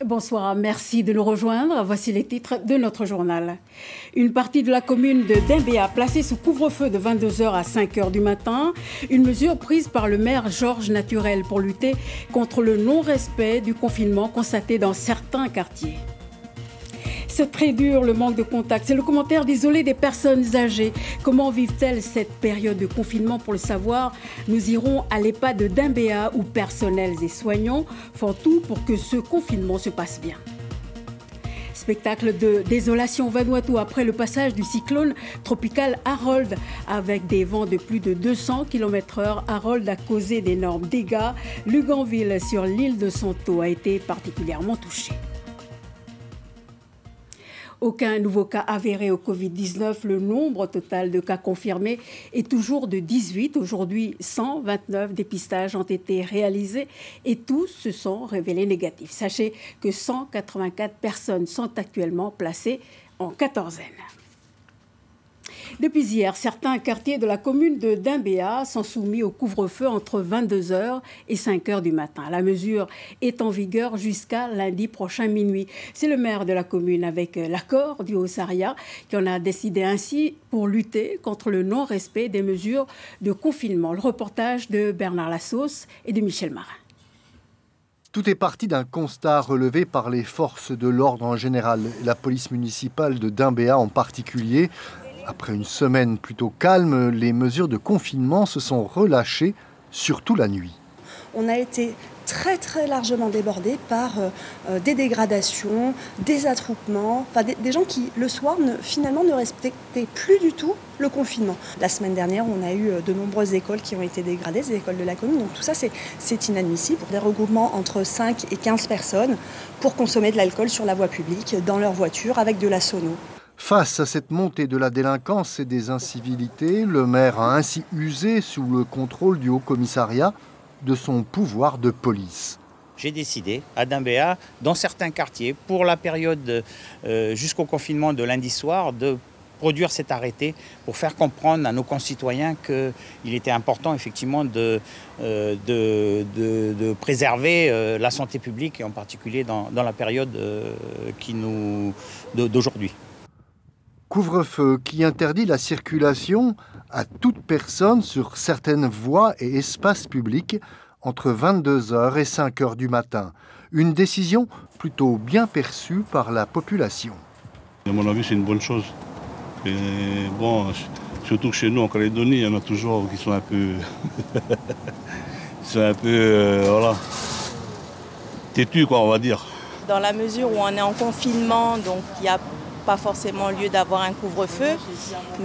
Bonsoir, merci de nous rejoindre. Voici les titres de notre journal. Une partie de la commune de Dimbéa placée sous couvre-feu de 22h à 5h du matin. Une mesure prise par le maire Georges Naturel pour lutter contre le non-respect du confinement constaté dans certains quartiers. C'est très dur, le manque de contact. C'est le commentaire d'isolé des personnes âgées. Comment vivent-elles cette période de confinement? Pour le savoir, nous irons à l'EHPAD de Dimbéa où personnels et soignants font tout pour que ce confinement se passe bien. Spectacle de désolation Vanuatu après le passage du cyclone tropical Harold. Avec des vents de plus de 200 km/h, Harold a causé d'énormes dégâts. Luganville, sur l'île de Santo, a été particulièrement touché. Aucun nouveau cas avéré au Covid-19. Le nombre total de cas confirmés est toujours de 18. Aujourd'hui, 129 dépistages ont été réalisés et tous se sont révélés négatifs. Sachez que 184 personnes sont actuellement placées en quatorzaine. Depuis hier, certains quartiers de la commune de Dimbéa sont soumis au couvre-feu entre 22h et 5h du matin. La mesure est en vigueur jusqu'à lundi prochain minuit. C'est le maire de la commune, avec l'accord du Haut-Saria, qui en a décidé ainsi pour lutter contre le non-respect des mesures de confinement. Le reportage de Bernard Lassos et de Michel Marin. Tout est parti d'un constat relevé par les forces de l'ordre en général, la police municipale de Dimbéa en particulier. Après une semaine plutôt calme, les mesures de confinement se sont relâchées, surtout la nuit. On a été très largement débordés par des dégradations, des attroupements, des gens qui, le soir, finalement ne respectaient plus du tout le confinement. La semaine dernière, on a eu de nombreuses écoles qui ont été dégradées, des écoles de la commune. Donc tout ça, c'est inadmissible. Des regroupements entre 5 et 15 personnes pour consommer de l'alcool sur la voie publique, dans leur voiture, avec de la sono. Face à cette montée de la délinquance et des incivilités, le maire a ainsi usé, sous le contrôle du Haut-Commissariat, de son pouvoir de police. J'ai décidé à Dimbéa, dans certains quartiers, pour la période jusqu'au confinement de lundi soir, de produire cet arrêté pour faire comprendre à nos concitoyens qu'il était important effectivement de préserver la santé publique, et en particulier dans la période d'aujourd'hui. Couvre-feu qui interdit la circulation à toute personne sur certaines voies et espaces publics entre 22h et 5h du matin. Une décision plutôt bien perçue par la population. À mon avis, c'est une bonne chose. Et bon, surtout que chez nous, en Calédonie, il y en a toujours qui sont un peu... voilà, têtus, quoi, on va dire. Dans la mesure où on est en confinement, donc il n'y a pas forcément lieu d'avoir un couvre-feu,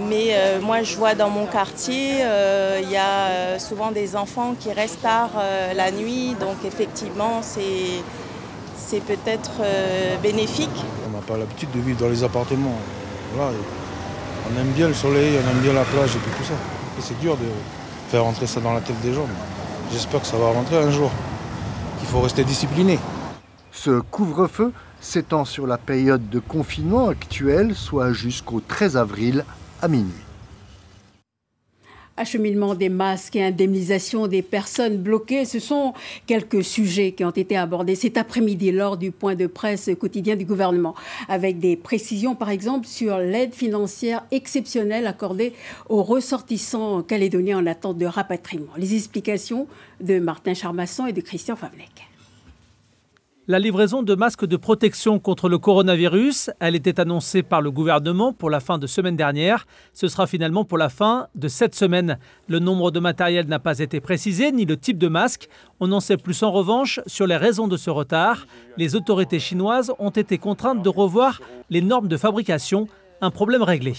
mais moi je vois dans mon quartier, il y a souvent des enfants qui restent tard la nuit, donc effectivement c'est peut-être bénéfique. On n'a pas l'habitude de vivre dans les appartements. Voilà. On aime bien le soleil, on aime bien la plage et puis tout ça. Et c'est dur de faire rentrer ça dans la tête des gens. Mais j'espère que ça va rentrer un jour, qu'il faut rester discipliné. Ce couvre-feu s'étend sur la période de confinement actuelle, soit jusqu'au 13 avril à minuit. Acheminement des masques et indemnisation des personnes bloquées, ce sont quelques sujets qui ont été abordés cet après-midi lors du point de presse quotidien du gouvernement, avec des précisions par exemple sur l'aide financière exceptionnelle accordée aux ressortissants calédoniens en attente de rapatriement. Les explications de Martin Charmasson et de Christian Favnec. La livraison de masques de protection contre le coronavirus, elle était annoncée par le gouvernement pour la fin de semaine dernière. Ce sera finalement pour la fin de cette semaine. Le nombre de matériel n'a pas été précisé, ni le type de masque. On en sait plus en revanche sur les raisons de ce retard. Les autorités chinoises ont été contraintes de revoir les normes de fabrication, un problème réglé.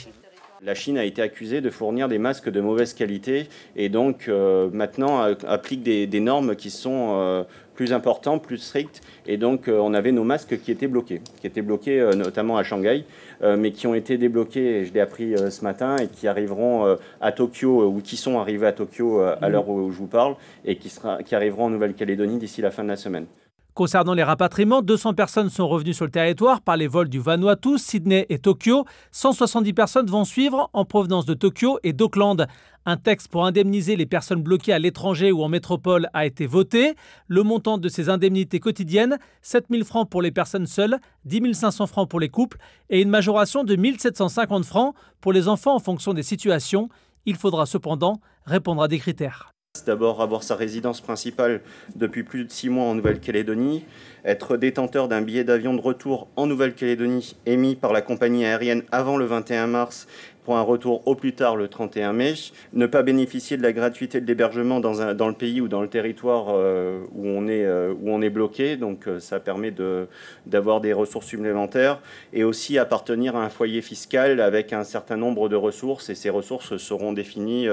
La Chine a été accusée de fournir des masques de mauvaise qualité et donc maintenant applique des normes qui sont plus importantes, plus strictes. Et donc on avait nos masques qui étaient bloqués notamment à Shanghai, mais qui ont été débloqués, je l'ai appris ce matin, et qui arriveront à Tokyo, ou qui sont arrivés à Tokyo à l'heure où je vous parle, et qui arriveront en Nouvelle-Calédonie d'ici la fin de la semaine. Concernant les rapatriements, 200 personnes sont revenues sur le territoire par les vols du Vanuatu, Sydney et Tokyo. 170 personnes vont suivre en provenance de Tokyo et d'Auckland. Un texte pour indemniser les personnes bloquées à l'étranger ou en métropole a été voté. Le montant de ces indemnités quotidiennes, 7 000 francs pour les personnes seules, 10 500 francs pour les couples et une majoration de 1 750 francs pour les enfants en fonction des situations. Il faudra cependant répondre à des critères. D'abord, avoir sa résidence principale depuis plus de 6 mois en Nouvelle-Calédonie, être détenteur d'un billet d'avion de retour en Nouvelle-Calédonie émis par la compagnie aérienne avant le 21 mars pour un retour au plus tard le 31 mai, ne pas bénéficier de la gratuité de l'hébergement dans le pays ou dans le territoire où on est bloqué, donc ça permet d'avoir des ressources supplémentaires, et aussi appartenir à un foyer fiscal avec un certain nombre de ressources, et ces ressources seront définies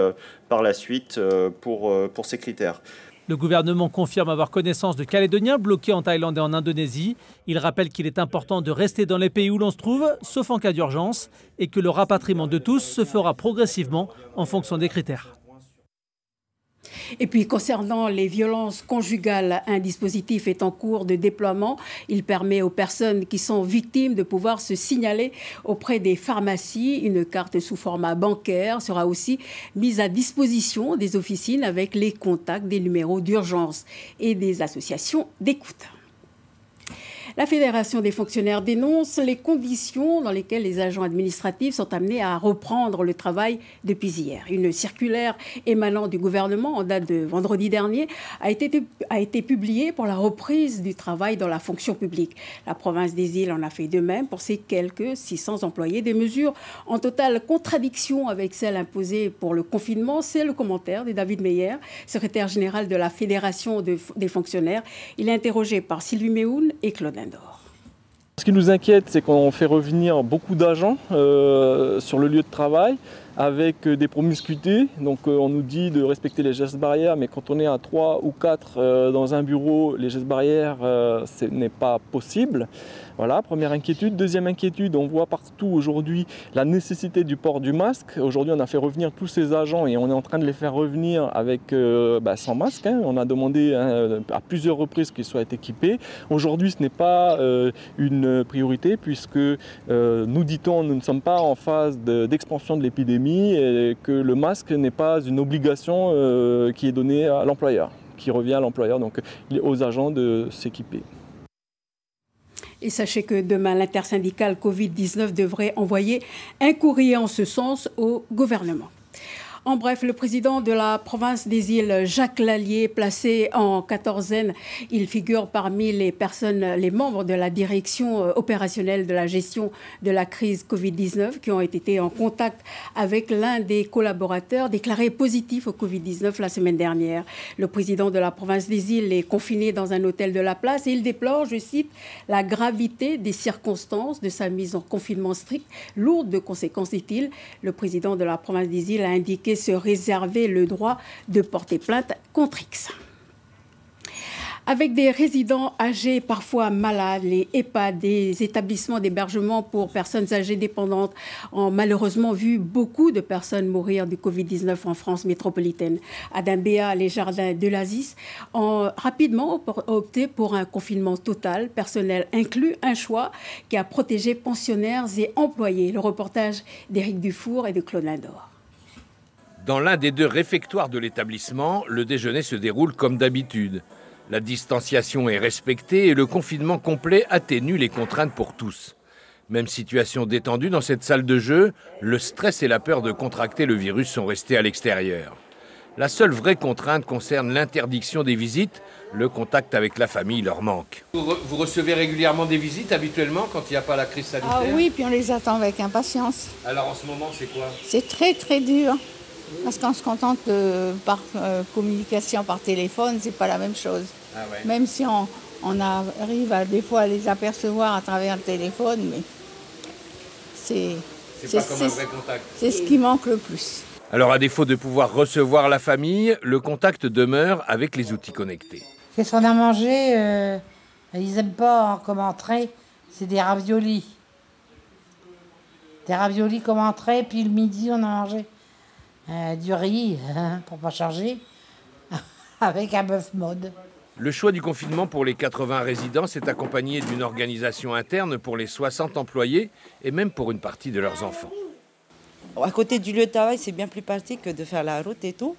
par la suite pour ces critères. Le gouvernement confirme avoir connaissance de Calédoniens bloqués en Thaïlande et en Indonésie. Il rappelle qu'il est important de rester dans les pays où l'on se trouve, sauf en cas d'urgence, et que le rapatriement de tous se fera progressivement en fonction des critères. Et puis, concernant les violences conjugales, un dispositif est en cours de déploiement. Il permet aux personnes qui sont victimes de pouvoir se signaler auprès des pharmacies. Une carte sous format bancaire sera aussi mise à disposition des officines avec les contacts des numéros d'urgence et des associations d'écoute. La Fédération des fonctionnaires dénonce les conditions dans lesquelles les agents administratifs sont amenés à reprendre le travail depuis hier. Une circulaire émanant du gouvernement en date de vendredi dernier a été publiée pour la reprise du travail dans la fonction publique. La province des Îles en a fait de même pour ses quelques 600 employés. Des mesures en totale contradiction avec celles imposées pour le confinement. C'est le commentaire de David Meyer, secrétaire général de la Fédération des fonctionnaires. Il est interrogé par Sylvie Méhoun et Claude Lindor. Ce qui nous inquiète, c'est qu'on fait revenir beaucoup d'agents sur le lieu de travail avec des promiscuités. Donc on nous dit de respecter les gestes barrières, mais quand on est à 3 ou 4 dans un bureau, les gestes barrières, ce n'est pas possible. Voilà, première inquiétude. Deuxième inquiétude, on voit partout aujourd'hui la nécessité du port du masque. Aujourd'hui, on a fait revenir tous ces agents et on est en train de les faire revenir avec sans masque. On a demandé à plusieurs reprises qu'ils soient équipés. Aujourd'hui, ce n'est pas une priorité puisque, nous dit-on, nous ne sommes pas en phase d'expansion de l'épidémie et que le masque n'est pas une obligation qui est donnée à l'employeur, qui revient à l'employeur, donc aux agents de s'équiper. Et sachez que demain, l'intersyndicale Covid-19 devrait envoyer un courrier en ce sens au gouvernement. En bref, le président de la province des Îles, Jacques Lallier, placé en quatorzaine, il figure parmi les membres de la direction opérationnelle de la gestion de la crise Covid-19 qui ont été en contact avec l'un des collaborateurs déclarés positifs au Covid-19 la semaine dernière. Le président de la province des Îles est confiné dans un hôtel de la place et il déplore, je cite, la gravité des circonstances de sa mise en confinement strict, lourde de conséquences, dit-il. Le président de la province des Îles a indiqué se réserver le droit de porter plainte contre X. Avec des résidents âgés, parfois malades, les EHPAD, des établissements d'hébergement pour personnes âgées dépendantes, ont malheureusement vu beaucoup de personnes mourir du Covid-19 en France métropolitaine. À Dambéa, les jardins de l'Asis ont rapidement opté pour un confinement total, personnel inclus, un choix qui a protégé pensionnaires et employés. Le reportage d'Éric Dufour et de Claude Lindor. Dans l'un des 2 réfectoires de l'établissement, le déjeuner se déroule comme d'habitude. La distanciation est respectée et le confinement complet atténue les contraintes pour tous. Même situation détendue dans cette salle de jeu, le stress et la peur de contracter le virus sont restés à l'extérieur. La seule vraie contrainte concerne l'interdiction des visites. Le contact avec la famille leur manque. Vous recevez régulièrement des visites habituellement quand il n'y a pas la crise sanitaire ? Ah oui, puis on les attend avec impatience. Alors en ce moment, c'est quoi ? C'est très très dur. Parce qu'on se contente par communication par téléphone, c'est pas la même chose. Ah ouais. Même si on arrive des fois à les apercevoir à travers le téléphone, mais c'est pas comme un vrai contact. C'est ce qui manque le plus. Alors à défaut de pouvoir recevoir la famille, le contact demeure avec les outils connectés. Qu'est-ce qu'on a mangé ils n'aiment pas comme entrée, c'est des raviolis. Des raviolis comme entrée, puis le midi on a mangé du riz, pour pas charger, avec un bœuf mode. Le choix du confinement pour les 80 résidents s'est accompagné d'une organisation interne pour les 60 employés et même pour une partie de leurs enfants. À côté du lieu de travail, c'est bien plus pratique que de faire la route et tout.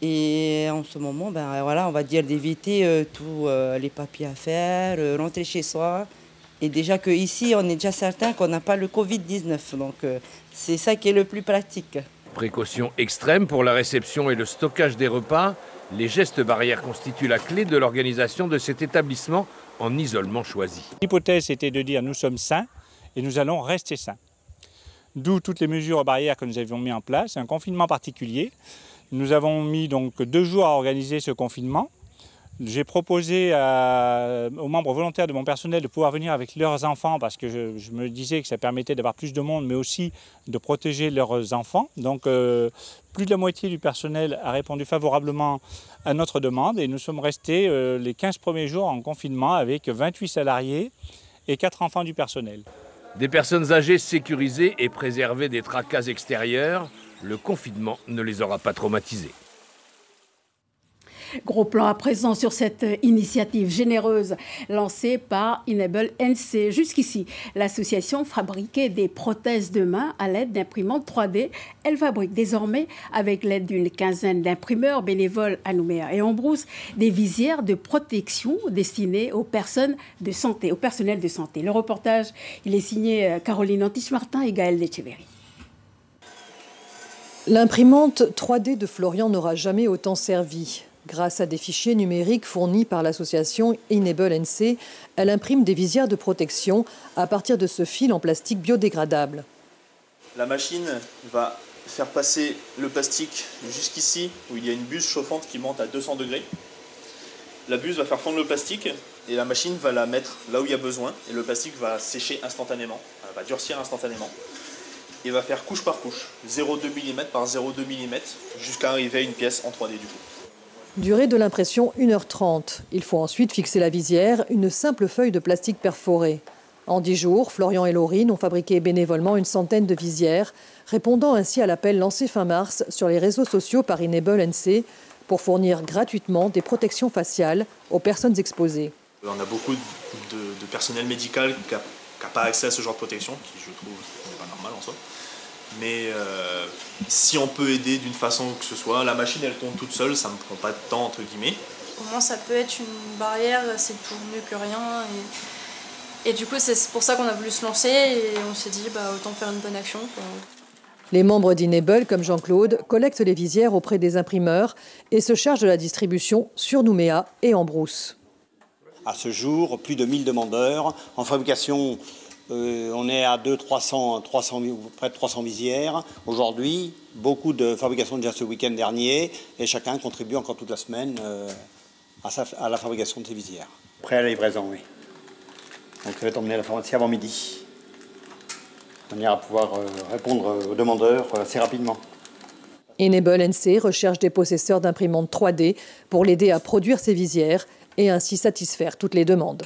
Et en ce moment, on va dire d'éviter tous les papiers à faire, rentrer chez soi. Et déjà qu'ici, on est déjà certain qu'on n'a pas le Covid-19. Donc c'est ça qui est le plus pratique. Précaution extrême pour la réception et le stockage des repas. Les gestes barrières constituent la clé de l'organisation de cet établissement en isolement choisi. L'hypothèse était de dire nous sommes sains et nous allons rester sains. D'où toutes les mesures barrières que nous avions mis en place, un confinement particulier. Nous avons mis donc 2 jours à organiser ce confinement. J'ai proposé aux membres volontaires de mon personnel de pouvoir venir avec leurs enfants parce que je me disais que ça permettait d'avoir plus de monde mais aussi de protéger leurs enfants. Donc plus de la moitié du personnel a répondu favorablement à notre demande et nous sommes restés les 15 premiers jours en confinement avec 28 salariés et 4 enfants du personnel. Des personnes âgées sécurisées et préservées des tracas extérieurs, le confinement ne les aura pas traumatisées. Gros plan à présent sur cette initiative généreuse lancée par Enable NC. Jusqu'ici, l'association fabriquait des prothèses de main à l'aide d'imprimantes 3D. Elle fabrique désormais, avec l'aide d'une quinzaine d'imprimeurs bénévoles à Nouméa et en Brousse, des visières de protection destinées aux personnes de santé, au personnel de santé. Le reportage, il est signé Caroline Antich-Martin et Gaël Lecheverry. L'imprimante 3D de Florian n'aura jamais autant servi. Grâce à des fichiers numériques fournis par l'association Enable NC, elle imprime des visières de protection à partir de ce fil en plastique biodégradable. La machine va faire passer le plastique jusqu'ici, où il y a une buse chauffante qui monte à 200 degrés. La buse va faire fondre le plastique et la machine va la mettre là où il y a besoin. Et le plastique va sécher instantanément, va durcir instantanément. Et va faire couche par couche, 0,2 mm par 0,2 mm, jusqu'à arriver à une pièce en 3D du coup. Durée de l'impression 1h30. Il faut ensuite fixer la visière, une simple feuille de plastique perforée. En 10 jours, Florian et Laurine ont fabriqué bénévolement une centaine de visières, répondant ainsi à l'appel lancé fin mars sur les réseaux sociaux par Enable NC pour fournir gratuitement des protections faciales aux personnes exposées. On a beaucoup de personnel médical qui n'a pas accès à ce genre de protection, qui je trouve n'est pas normal en soi. Mais si on peut aider d'une façon que ce soit, la machine elle tourne toute seule, ça ne me prend pas de temps entre guillemets. Au moins ça peut être une barrière, c'est toujours mieux que rien. Et du coup c'est pour ça qu'on a voulu se lancer et on s'est dit autant faire une bonne action, quoi. Les membres d'Enable, comme Jean-Claude, collectent les visières auprès des imprimeurs et se chargent de la distribution sur Nouméa et en Brousse. À ce jour, plus de 1000 demandeurs. En fabrication, on est à près de 300 visières. Aujourd'hui, beaucoup de fabrication déjà ce week-end dernier et chacun contribue encore toute la semaine à la fabrication de ces visières. Prêt à la livraison, oui. Donc ça va être emmené à la pharmacie avant midi. De manière à pouvoir répondre aux demandeurs assez rapidement. Enable NC recherche des possesseurs d'imprimantes 3D pour l'aider à produire ses visières et ainsi satisfaire toutes les demandes.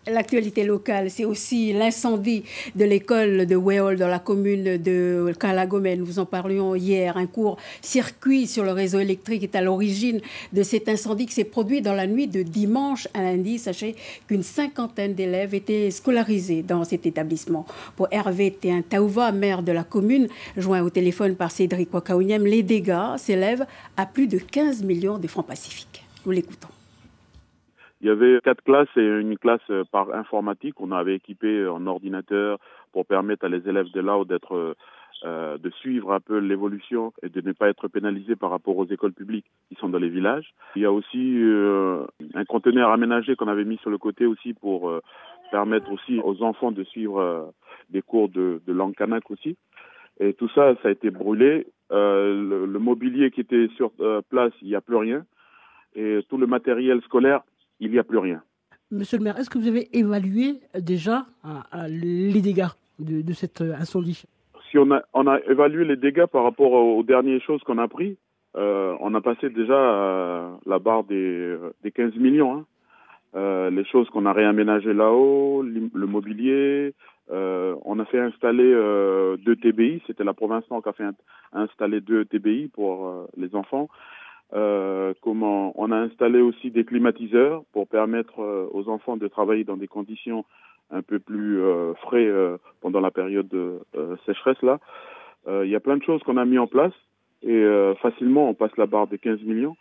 L'actualité locale, c'est aussi l'incendie de l'école de Wéol dans la commune de Calagomène. Nous en parlions hier. Un court-circuit sur le réseau électrique est à l'origine de cet incendie qui s'est produit dans la nuit de dimanche à lundi. Sachez qu'une cinquantaine d'élèves étaient scolarisés dans cet établissement. Pour Hervé Théin-Taouva, maire de la commune, joint au téléphone par Cédric Wakaouniam, les dégâts s'élèvent à plus de 15 millions de francs pacifiques. Nous l'écoutons. Il y avait 4 classes et une classe par informatique. On avait équipé en ordinateur pour permettre à les élèves de là de suivre un peu l'évolution et de ne pas être pénalisés par rapport aux écoles publiques qui sont dans les villages. Il y a aussi un conteneur aménagé qu'on avait mis sur le côté aussi pour permettre aussi aux enfants de suivre des cours de langue kanak aussi. Et tout ça, ça a été brûlé. Le mobilier qui était sur place, il n'y a plus rien. Et tout le matériel scolaire, il n'y a plus rien. Monsieur le maire, est-ce que vous avez évalué déjà les dégâts de cet incendie? Si on a évalué les dégâts par rapport aux dernières choses qu'on a prises, on a passé déjà la barre des 15 millions. Les choses qu'on a réaménagées là-haut, le mobilier, on a fait installer 2 TBI. C'était la province Nord qui a fait installer 2 TBI pour les enfants. On a installé aussi des climatiseurs pour permettre aux enfants de travailler dans des conditions un peu plus frais pendant la période de sécheresse là. Il y a plein de choses qu'on a mis en place et facilement on passe la barre des 15 millions.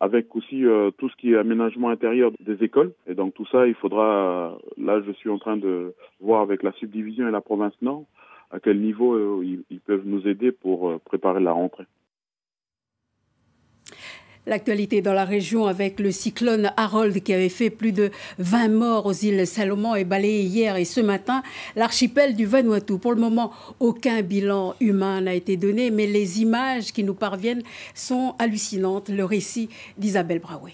Avec aussi tout ce qui est aménagement intérieur des écoles. Et donc tout ça, il faudra... Là, je suis en train de voir avec la subdivision et la province Nord à quel niveau ils peuvent nous aider pour préparer la rentrée. L'actualité dans la région avec le cyclone Harold qui avait fait plus de 20 morts aux îles Salomon et balayé hier et ce matin l'archipel du Vanuatu. Pour le moment, aucun bilan humain n'a été donné, mais les images qui nous parviennent sont hallucinantes. Le récit d'Isabelle Brawé.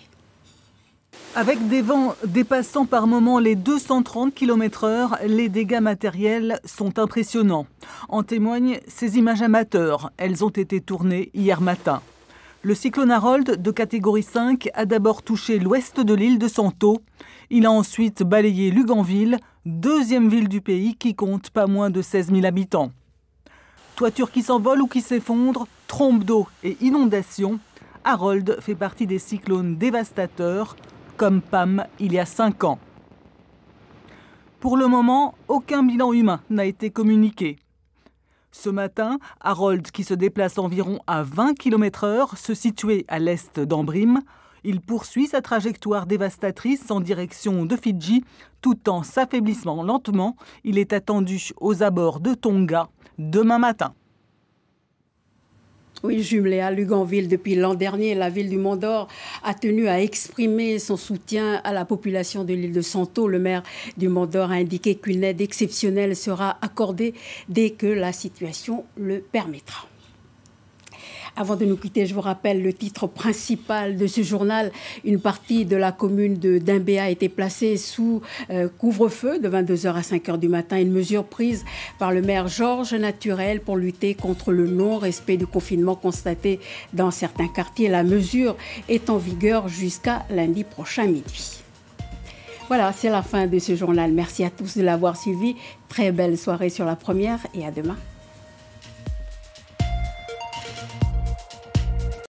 Avec des vents dépassant par moments les 230 km/h, les dégâts matériels sont impressionnants. En témoignent ces images amateurs. Elles ont été tournées hier matin. Le cyclone Harold de catégorie 5 a d'abord touché l'ouest de l'île de Santo. Il a ensuite balayé Luganville, deuxième ville du pays qui compte pas moins de 16 000 habitants. Toitures qui s'envolent ou qui s'effondrent, trompes d'eau et inondations. Harold fait partie des cyclones dévastateurs, comme Pam il y a 5 ans. Pour le moment, aucun bilan humain n'a été communiqué. Ce matin, Harold, qui se déplace environ à 20 km/h, se situait à l'est d'Ambrim. Il poursuit sa trajectoire dévastatrice en direction de Fidji, tout en s'affaiblissant lentement. Il est attendu aux abords de Tonga demain matin. Oui, jumelé à Luganville depuis l'an dernier, la ville du Mont-d'Or a tenu à exprimer son soutien à la population de l'île de Santo. Le maire du Mont-d'Or a indiqué qu'une aide exceptionnelle sera accordée dès que la situation le permettra. Avant de nous quitter, je vous rappelle le titre principal de ce journal. Une partie de la commune de Dimbéa a été placée sous couvre-feu de 22h à 5h du matin. Une mesure prise par le maire Georges Naturel pour lutter contre le non-respect du confinement constaté dans certains quartiers. La mesure est en vigueur jusqu'à lundi prochain midi. Voilà, c'est la fin de ce journal. Merci à tous de l'avoir suivi. Très belle soirée sur La Première et à demain.